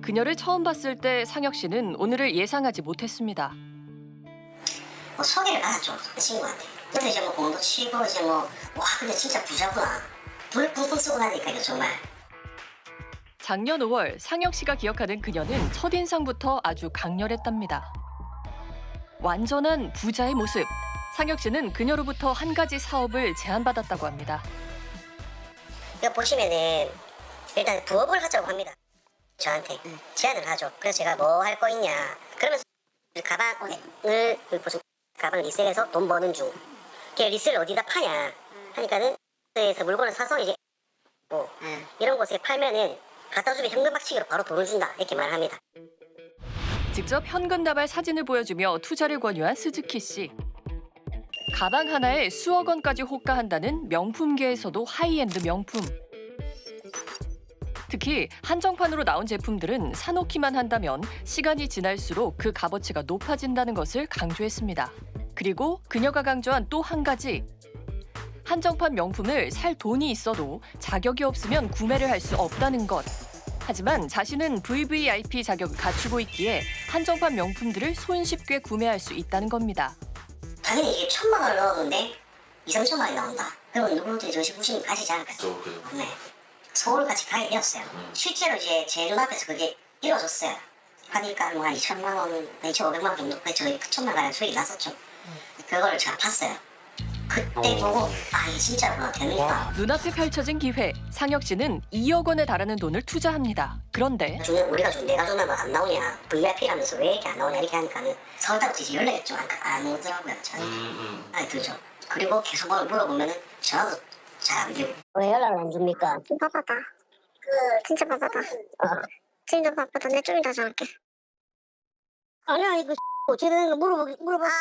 그녀를 처음 봤을 때 상혁 씨는 오늘을 예상하지 못했습니다. 소개를 받았죠, 그 친구한테. 근데 이제 뭐 공도 치고 이제 뭐 와 근데 진짜 부자구나. 돈 뿡뿡 쓰고 다니니까요 정말. 작년 5월 상혁 씨가 기억하는 그녀는 첫인상부터 아주 강렬했답니다. 완전한 부자의 모습. 상혁 씨는 그녀로부터 한 가지 사업을 제안받았다고 합니다. 이거 보시면은 일단 부업을 하자고 합니다. 저한테 제안을 하죠. 그래서 제가 뭐 할 거 있냐. 그러면서 가방을 무슨 가방 리셀해서 돈 버는 중. 걔 리셀 어디다 파냐 하니까는 에서 물건을 사서 이제 뭐 이런 곳에 팔면은 갖다 주면 현금 박치기로 바로 돈을 준다 이렇게 말합니다. 직접 현금 나발 사진을 보여주며 투자를 권유한 스즈키 씨. 가방 하나에 수억 원까지 호가한다는 명품계에서도 하이엔드 명품. 특히 한정판으로 나온 제품들은 사놓기만 한다면 시간이 지날수록 그 값어치가 높아진다는 것을 강조했습니다. 그리고 그녀가 강조한 또 한 가지. 한정판 명품을 살 돈이 있어도 자격이 없으면 구매를 할 수 없다는 것. 하지만 자신은 VVIP 자격을 갖추고 있기에 한정판 명품들을 손쉽게 구매할 수 있다는 겁니다. 당연히 이게 1,000만 원을 넣었는데 2, 3천만 원이 나온다. 그러면 누구든 정신구심이 가시지 않을까요? 네. 서울같이 가게 되었어요. 실제로 이제 제 눈앞에서 그게 이루어졌어요. 하니까 뭐 한 2천만 원, 2,500만 원 정도 저희 9천만 원의 수익이 났었죠. 그거를 제가 봤어요. 그때 보고 아 이게 진짜구나 되니까. 눈앞에 펼쳐진 기회. 상혁 씨는 2억 원에 달하는 돈을 투자합니다. 그런데 우리가 좀 내가 전화가 안 나오냐 VIP라면서 왜 이렇게 안 나오냐 이렇게 하니까는 서울다부터 이제 연락했죠. 안 오더라고요. 저한테. 들죠. 그리고 계속 물어보면은 전화도 잘 안 되고. 왜 연락을 안 줍니까? 바빠다. 진짜 바빠다. 진짜 바빠다. 내 좀 이따 전화할게. 아니야 이거 어떻게 되는 거 물어봤어.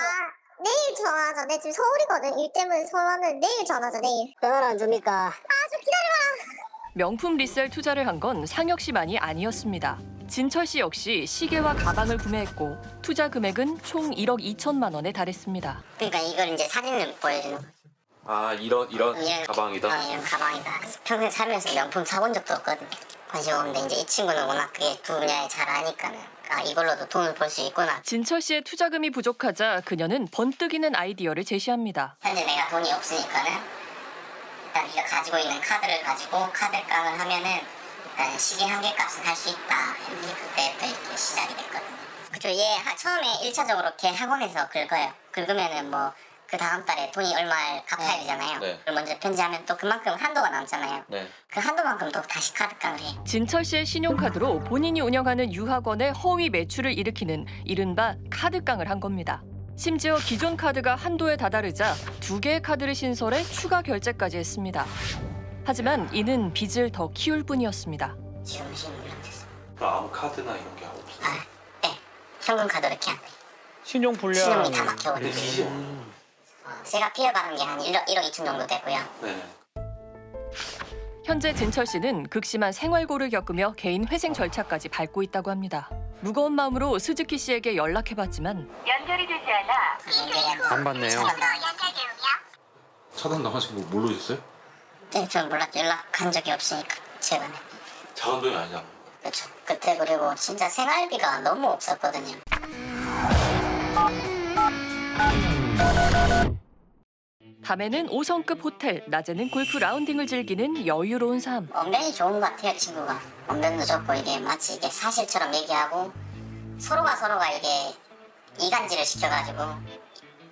내일 전화하자. 내 지금 서울이거든. 일 때문에 서울 왔는데 내일 전화하자. 내일. 전화를 안 줍니까? 좀 기다려봐. 명품 리셀 투자를 한 건 상혁 씨만이 아니었습니다. 진철 씨 역시 시계와 가방을 구매했고 투자 금액은 총 1억 2천만 원에 달했습니다. 그러니까 이걸 이제 사진을 보여주는 거지. 아 이런 가방이다? 이런 가방이다. 평생 살면서 명품 사본 적도 없거든. 관심 없는데 이제 이 친구는 워낙 그게 그 분야에 잘 아니까는 아 이걸로도 돈을 벌 수 있구나. 진철 씨의 투자금이 부족하자 그녀는 번뜩이는 아이디어를 제시합니다. 현재 내가 돈이 없으니까는 일단 네가 가지고 있는 카드를 가지고 카드깡을 하면은 일단 시계 한 개 값은 할 수 있다. 이렇게 그때부터 이렇게 시작이 됐거든요. 그쵸. 얘 처음에 1차적으로 걔 학원에서 긁어요. 긁으면은 뭐 그 다음 달에 돈이 얼마를 갚아야 되잖아요. 네. 그걸 먼저 편지하면 또 그만큼 한도가 남잖아요. 네. 그 한도만큼 또 다시 카드깡을 해. 진철 씨의 신용카드로 본인이 운영하는 유학원의 허위 매출을 일으키는 이른바 카드깡을 한 겁니다. 심지어 기존 카드가 한도에 다다르자 2개의 카드를 신설해 추가 결제까지 했습니다. 하지만 이는 빚을 더 키울 뿐이었습니다. 지금 신용불량됐어. 아무 카드나 이런 게 없어. 네. 현금 카드로 이렇게 안 돼. 신용 불량. 신용이 다 근데 막혀버려. 빚이 없네. 제가 피해받은 게 한 1억 2천 정도 되고요. 네. 현재 진철 씨는 극심한 생활고를 겪으며 개인 회생 절차까지 밟고 있다고 합니다. 무거운 마음으로 스즈키 씨에게 연락해봤지만 연결이 되지 않아. 안 받네요. 차단 나가신 거 모르셨어요? 네, 전 몰랐죠. 연락한 적이 없으니까 최근에. 작은 돈이 아니잖아. 그렇죠. 그때 그리고 진짜 생활비가 너무 없었거든요. 밤에는 5성급 호텔, 낮에는 골프 라운딩을 즐기는 여유로운 삶. 엄연히 좋은 것 같아요, 친구가. 엄연도 좋고 이게 마치 이게 사실처럼 얘기하고 서로가 이게 이간질을 시켜가지고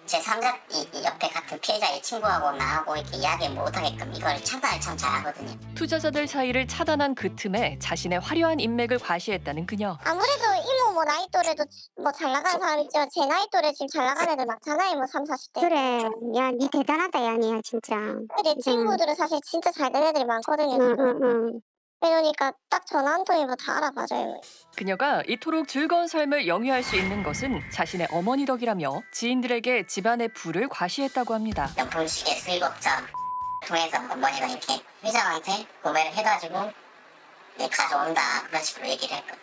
제 3자 이 옆에 같은 피해자 이 친구하고 나하고 이렇게 이야기 못하게끔 이걸 차단을 참 잘하거든요. 투자자들 사이를 차단한 그 틈에 자신의 화려한 인맥을 과시했다는 그녀. 아무래도 이모 뭐 나이 또래도 뭐 잘 나가는 사람 있지만 제 나이 또래 지금 잘 나가는 애들 많잖아요. 뭐 3, 40대. 그래, 야, 니 대단하다, 야, 니야, 진짜. 내 친구들은 사실 진짜 잘 된 애들이 많거든요. 응, 응, 응. 그러니까 딱 전화 한 통이면 다 알아봐줘요. 그녀가 이토록 즐거운 삶을 영위할 수 있는 것은 자신의 어머니 덕이라며 지인들에게 집안의 부를 과시했다고 합니다. 명품시계 수입업자 통해서 어머니가 이렇게 회장한테 구매를 해가지고 이제 가져온다 그런 식으로 얘기를 했거든요.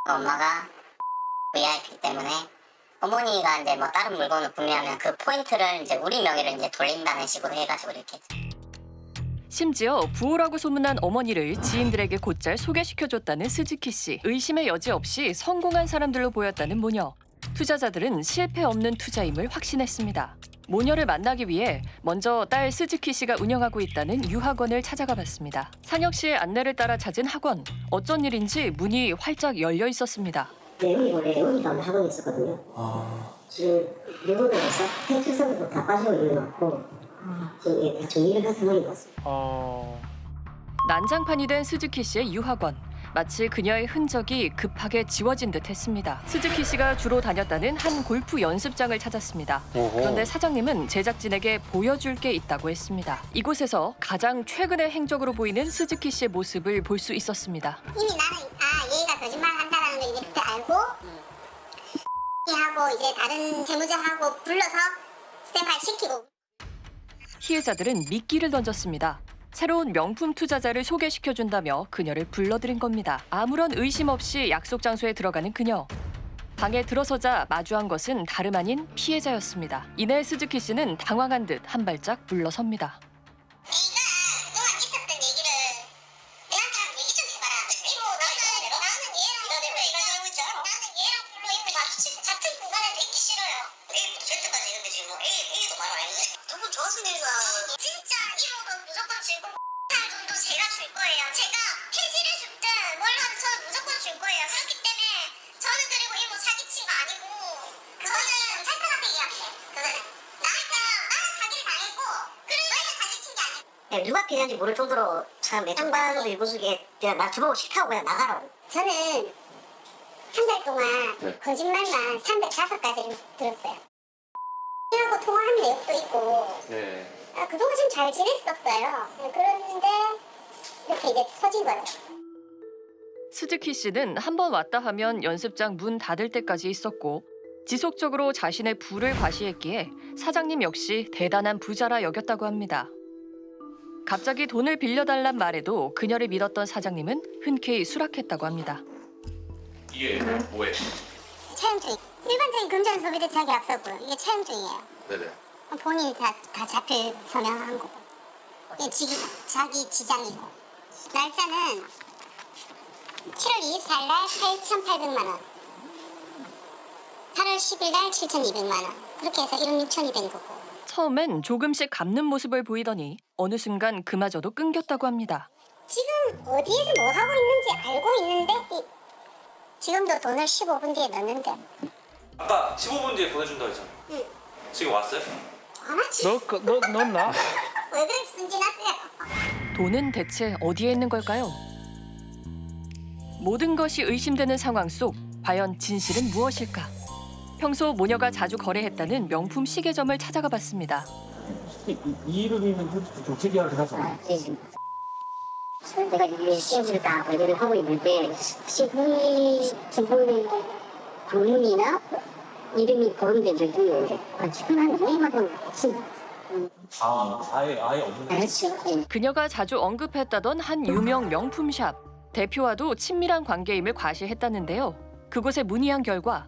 엄마가 VIP 때문에 어머니가 이제 뭐 다른 물건을 구매하면 그 포인트를 이제 우리 명의로 이제 돌린다는 식으로 해가지고 이렇게 심지어 부호라고 소문난 어머니를 지인들에게 곧잘 소개시켜줬다는 스즈키 씨. 의심의 여지 없이 성공한 사람들로 보였다는 모녀. 투자자들은 실패 없는 투자임을 확신했습니다. 모녀를 만나기 위해 먼저 딸 스즈키 씨가 운영하고 있다는 유학원을 찾아가 봤습니다. 산혁 씨의 안내를 따라 찾은 학원. 어쩐 일인지 문이 활짝 열려 있었습니다. 내용이 원래 레몬이가 학원에 있었거든요. 지금 레몬에서 폐출산도 다 빠지고 있는 것 같고 지금 이게 다 정리를 한 상황인 것 같습니다. 난장판이 된 스즈키 씨의 유학원. 마치 그녀의 흔적이 급하게 지워진 듯 했습니다. 스즈키 씨가 주로 다녔다는 한 골프 연습장을 찾았습니다. 그런데 사장님은 제작진에게 보여줄 게 있다고 했습니다. 이곳에서 가장 최근의 행적으로 보이는 스즈키 씨의 모습을 볼 수 있었습니다. 이미 나는 얘가 거짓말 한다는 걸 이제 그때 알고 하고 이제 다른 재무장하고 불러서 스탠바이 시키고. 피해자들은 미끼를 던졌습니다. 새로운 명품 투자자를 소개시켜준다며 그녀를 불러들인 겁니다. 아무런 의심 없이 약속 장소에 들어가는 그녀. 방에 들어서자 마주한 것은 다름 아닌 피해자였습니다. 이내 스즈키 씨는 당황한 듯 한 발짝 물러섭니다. A가 그동안 있었던 얘기를 내한테 한번 얘기 좀 해봐라. 이모 나는 얘랑 별로 이렇게 마주치고 같은 공간에도 있기 싫어요. A부터 Z까지 있는데 지금 A도 말 안 했는데 두분 좋았으니까 진짜 이모도 무조건 주고 살 돈도 제가 줄 거예요. 제가 폐지를 줍든 뭘 하든 저는 무조건 줄 거예요. 그렇기 때문에 저는 그리고 이모 사기친 거 아니고 저는 찰떡같이 얘기할게요. 그거는 나는 사기를 당했고 그리고 너희가 사기친 게 아니고. 누가 피해자인지 모를 정도로 참 애청방도 일부수게 그냥 나 주먹을 싫다고 그냥 나가라고. 저는 한 달 동안 거짓말만 305가지를 들었어요. 하고 통화한 내용도 있고 그동안 좀 잘 지냈었어요. 그런데 이렇게 이제 터진 거예요. 스즈키 씨는 한 번 왔다 하면 연습장 문 닫을 때까지 있었고 지속적으로 자신의 부를 과시했기에 사장님 역시 대단한 부자라 여겼다고 합니다. 갑자기 돈을 빌려달란 말에도 그녀를 믿었던 사장님은 흔쾌히 수락했다고 합니다. 이게 뭐예요? 차용증. 일반적인 금전 소비 대체 계약서고요. 이게 차용증이에요. 네네. 본인이 다 자필 서명한 거고. 이게 자기 지장이고. 날짜는 7월 24일 날 8,800만 원. 8월 10일 날 7,200만 원. 그렇게 해서 1억 6천이 된 거고. 처음엔 조금씩 갚는 모습을 보이더니 어느 순간 그마저도 끊겼다고 합니다. 지금 어디에서 뭐 하고 있는지 알고 있는데 지금도 돈을 15분 뒤에 넣는데 아까 15분 뒤에 보내준다고 했잖아. 응. 지금 왔어요? 안 왔지? 너 넣었나? 왜 그렇게 순진하세요? 돈은 대체 어디에 있는 걸까요? 모든 것이 의심되는 상황 속 과연 진실은 무엇일까? 평소 모녀가 자주 거래했다는 명품 시계점을 찾아가 봤습니다. 이 이름이면 조체 계약을 하죠. 내가 이 시험을 다 거래를 하고 있는데 시분이 본문이나 이름이 거론된 적이 지금 한 2만 아예 없는. 그렇죠. 그녀가 자주 언급했다던 한 유명 명품샵. 대표와도 친밀한 관계임을 과시했다는데요. 그곳에 문의한 결과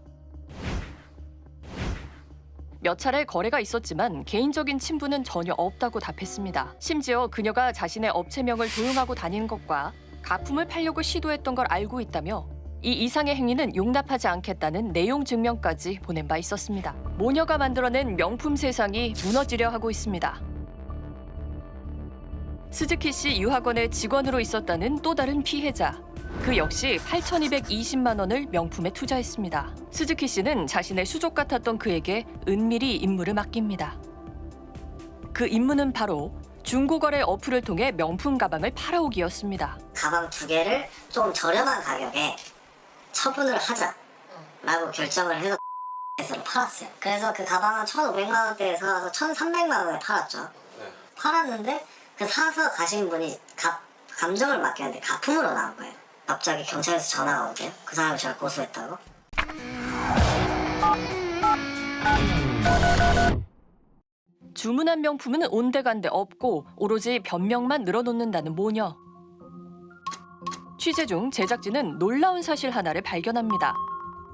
몇 차례 거래가 있었지만 개인적인 친분은 전혀 없다고 답했습니다. 심지어 그녀가 자신의 업체명을 도용하고 다니는 것과 가품을 팔려고 시도했던 걸 알고 있다며 이 이상의 행위는 용납하지 않겠다는 내용 증명까지 보낸 바 있었습니다. 모녀가 만들어낸 명품 세상이 무너지려 하고 있습니다. 스즈키 씨 유학원의 직원으로 있었다는 또 다른 피해자. 그 역시 8,220만 원을 명품에 투자했습니다. 스즈키 씨는 자신의 수족 같았던 그에게 은밀히 임무를 맡깁니다. 그 임무는 바로 중고거래 어플을 통해 명품 가방을 팔아오기였습니다. 가방 2개를 좀 저렴한 가격에 처분을 하자라고 결정을 해서 팔았어요. 그래서 그 가방은 1,500만 원대에 사서 1,300만 원에 팔았죠. 팔았는데 그 사서 가신 분이 감정을 맡겼는데 가품으로 나온 거예요. 갑자기 경찰에서 전화가 오대요. 그 사람을 제가 고소했다고. 주문한 명품은 온데간데 없고 오로지 변명만 늘어놓는다는 모녀. 취재 중 제작진은 놀라운 사실 하나를 발견합니다.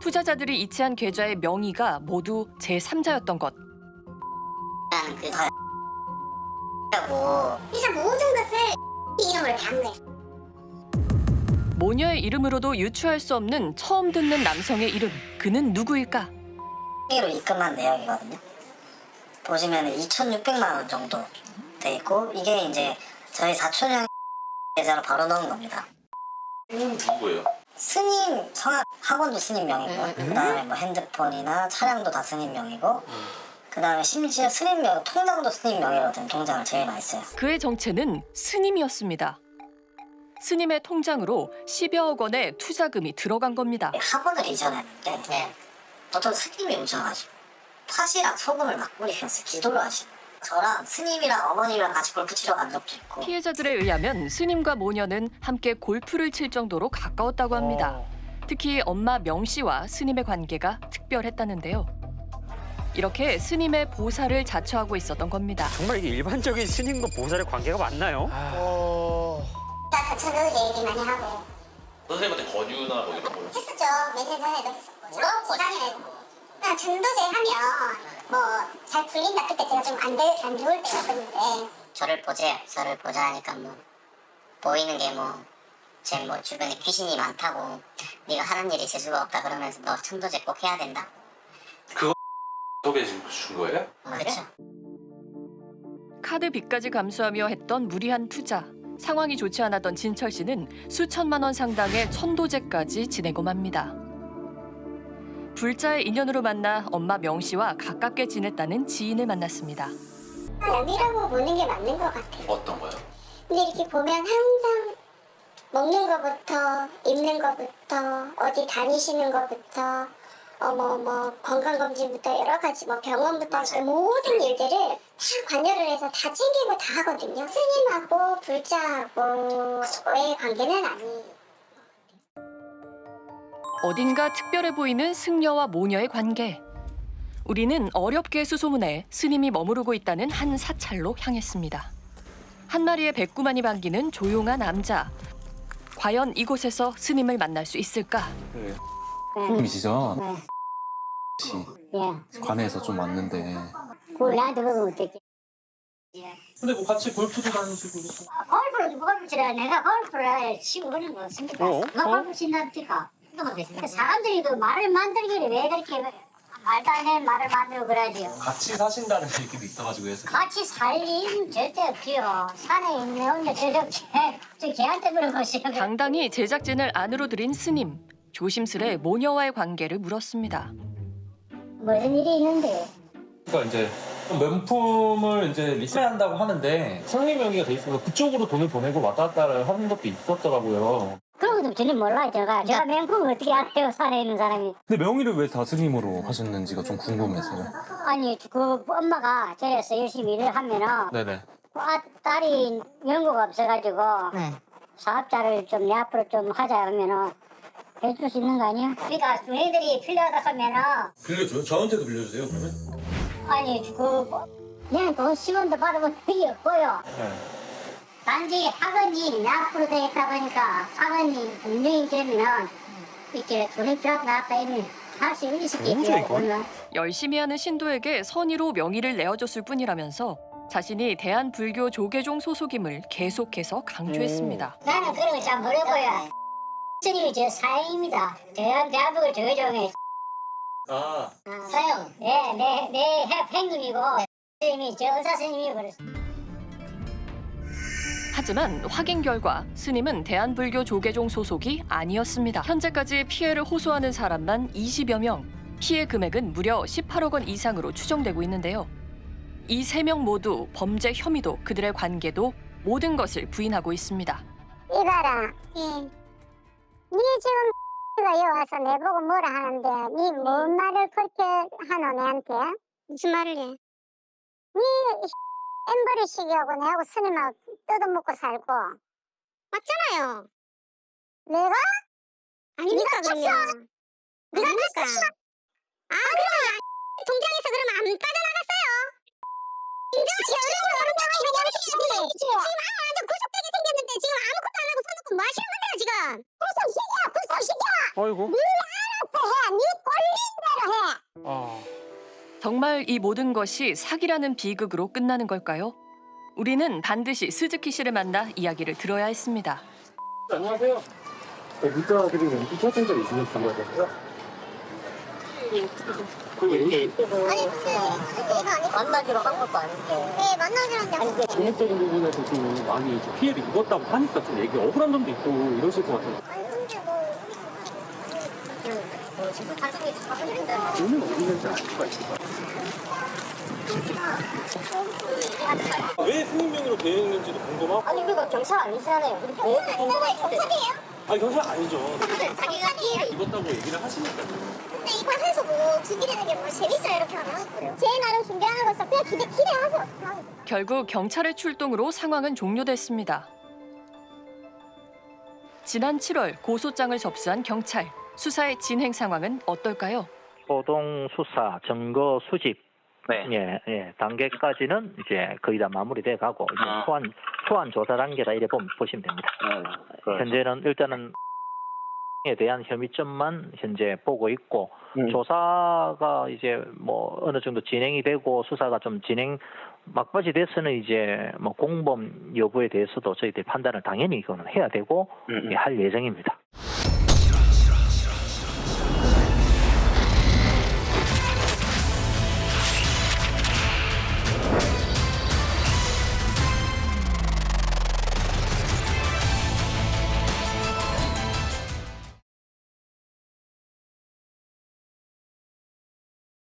투자자들이 이체한 계좌의 명의가 모두 제3자였던 것. 하고 그래서 모든 것을 이름으로 다 한 거예요. 모녀의 이름으로도 유추할 수 없는 처음 듣는 남성의 이름. 그는 누구일까? 회계로 입금한 내역이거든요. 보시면 2,600만 원 정도 돼 있고 이게 이제 저희 사촌형 계좌로 바로 넣은 겁니다. 누구예요? 스님 성악 학원도 스님 명이고 그다음에 뭐 핸드폰이나 차량도 다 스님 명이고 그다음에 심지어 스님 명 통장도 스님 명의로 된 통장을 제일 많이 써요. 그의 정체는 스님이었습니다. 스님의 통장으로 10여억 원의 투자금이 들어간 겁니다. 학원을 이전했는데 보통 스님이 오셔가지고 팥이랑 소금을 막 뿌리면서 기도를 하시는 거예요. 저랑 스님이랑 어머님이랑 같이 골프 치러 간 적도 있고 피해자들에 의하면 스님과 모녀는 함께 골프를 칠 정도로 가까웠다고 합니다. 특히 엄마 명 씨와 스님의 관계가 특별했다는데요. 이렇게 스님의 보살을 자처하고 있었던 겁니다. 정말 이게 일반적인 스님과 보살의 관계가 맞나요? 나 저녁에 얘기 많이 하고 선생님한테 권유나 뭐 이런 거 했었죠. 몇 년 전에도 했었고. 뭐라고 고장이라고. 그냥 전도제 하면 뭐 잘 풀린다. 그때 제가 좀 안 좋을 때가 있었는데 저를 보자 하니까 뭐 보이는 게 뭐 제 뭐 주변에 귀신이 많다고 네가 하는 일이 재수가 없다 그러면서 너 천도제 꼭 해야 된다고. 소개해 준 거예요? 그렇죠. 카드 빚까지 감수하며 했던 무리한 투자. 상황이 좋지 않았던 진철 씨는 수천만 원 상당의 천도제까지 지내고 맙니다. 불자의 인연으로 만나 엄마 명 씨와 가깝게 지냈다는 지인을 만났습니다. 연이라고 보는 게 맞는 것 같아요. 어떤 거요? 근데 이렇게 보면 항상 먹는 거부터 입는 거부터 어디 다니시는 거부터 뭐 건강검진부터 여러 가지 뭐 병원부터 그 모든 일들을 다 관여를 해서 다 챙기고 다 하거든요. 스님하고 불자하고의 관계는 아니에요. 어딘가 특별해 보이는 승려와 모녀의 관계. 우리는 어렵게 수소문해 스님이 머무르고 있다는 한 사찰로 향했습니다. 한 마리의 백구만이 반기는 조용한 남자. 과연 이곳에서 스님을 만날 수 있을까? 스님이시죠? 예. 관에서 좀 왔는데 그걸 나한테 보면 어떡해. 근데 뭐 같이 골프도 다니시고 골프 치라 내가 골프를 치고 그런 거 없습니까? 누가 골프 친답니까? 사람들이 그 말을 만들기를 왜 그렇게 말도 안 되는 말을 만들고 그러지요? 같이 사신다는 얘기도 있어가지고 해서 같이 살림 절대 없지요. 산에 있는 혼자 저 걔한테 물어보시오. 당당히 제작진을 안으로 들인 스님. 조심스레 모녀와의 관계를 물었습니다. 무슨 일이 있는데? 그러니까 이제 명품을 이제 리셀한다고 하는데 선생님 명의가 돼 있어서 그쪽으로 돈을 보내고 왔다 갔다 하는 것도 있었더라고요. 그런 것도 저는 몰라요. 제가 명품을 어떻게 알아요? 산에 있는 사람이. 근데 명의를 왜 다 스님으로 하셨는지가 좀 궁금해서요. 아니 그 엄마가 저래서 열심히 일을 하면은 네네. 딸이 연고가 없어가지고 사업자를 좀 내 앞으로 좀 하자 하면은 해줄 수 있는 거 아니야? 그러니까 너희들이 필요하다 하면은 빌려줘요? 저한테도 빌려주세요 그러면? 아니 그냥 돈 10원도 받아본 적이 없고요. 네. 단지 학원이 내 앞으로 되겠다 보니까 학원이 운영이 되면은 이렇게 돈이 필요하다 나왔다 이러면 할 수 있겠죠. 열심히 하는 신도에게 선의로 명의를 내어줬을 뿐이라면서 자신이 대한불교 조계종 소속임을 계속해서 강조했습니다. 나는 그런 거 잘 모르고요. 스님이 제 사형입니다. 대한민국 조계종의 사형. 내 행님이고 스님이 제 의사 스님이고 그랬어. 하지만 확인 결과 스님은 대한불교 조계종 소속이 아니었습니다. 현재까지 피해를 호소하는 사람만 20여 명. 피해 금액은 무려 18억 원 이상으로 추정되고 있는데요. 이 3명 모두 범죄 혐의도 그들의 관계도 모든 것을 부인하고 있습니다. 이봐라. 니 지금 가 여기 와서 내보고 뭐라 하는데 니 뭔 말을 그렇게 하노 내한테? 무슨 말을 해? 니 엠버리식이하고 내하고 스님하고 뜯어먹고 살고 맞잖아요. 내가? 아닙니까 그러면? 누가 쳤어? 그러면 통장에서 그러면 안 빠져나갔어요? 인정하시죠? 지금 완전 구속되게 생겼는데 지금 아무것도 안 하고 써놓고 뭐 하시는 건데요 지금? 구속시켜! 아이고. 니 꼴린 대로 해. 정말 이 모든 것이 사기라는 비극으로 끝나는 걸까요? 우리는 반드시 스즈키 씨를 만나 이야기를 들어야 했습니다. 안녕하세요. 문자 드리는 인터센터 있으면 전화드려요. 만나기로 한 것도 아닌데. 네, 만나기로 한 약속. 정액적인 부분에서 좀 많이 피해를 입었다고 하니까 좀 얘기 억울한 점도 있고 이러실 것 같아요. 아니, 근데 뭐. 지금 발송이 잡으는데. 돈은 어디 있는지 알 수가 있을까요? 왜 승인명의로 되어 있는지도 궁금하고. 아니 우리가 경찰 아니잖아요. 우리 왜 경찰이에요? 아니 경찰 아니죠. 자기가 피해를. 입었다고 얘기를 하시니까요. 근데 이걸 해서 뭐 죽이려는 게 뭐 재밌어요, 이렇게 하면? 제 나름 준비하는 거있어 그냥 기대하세요. 결국 경찰의 출동으로 상황은 종료됐습니다. 지난 7월 고소장을 접수한 경찰. 수사의 진행 상황은 어떨까요? 소동 수사, 증거 수집, 네. 단계까지는 이제 거의 다 마무리돼 가고 이제 소환 조사 단계다 이래 보시면 됩니다. 현재는 일단은 에 대한 혐의점만 현재 보고 있고 조사가 이제 뭐 어느 정도 진행이 되고 수사가 좀 막바지 돼서는 이제 뭐 공범 여부에 대해서도 저희들이 판단을 당연히 이거는 해야 되고 할 예정입니다.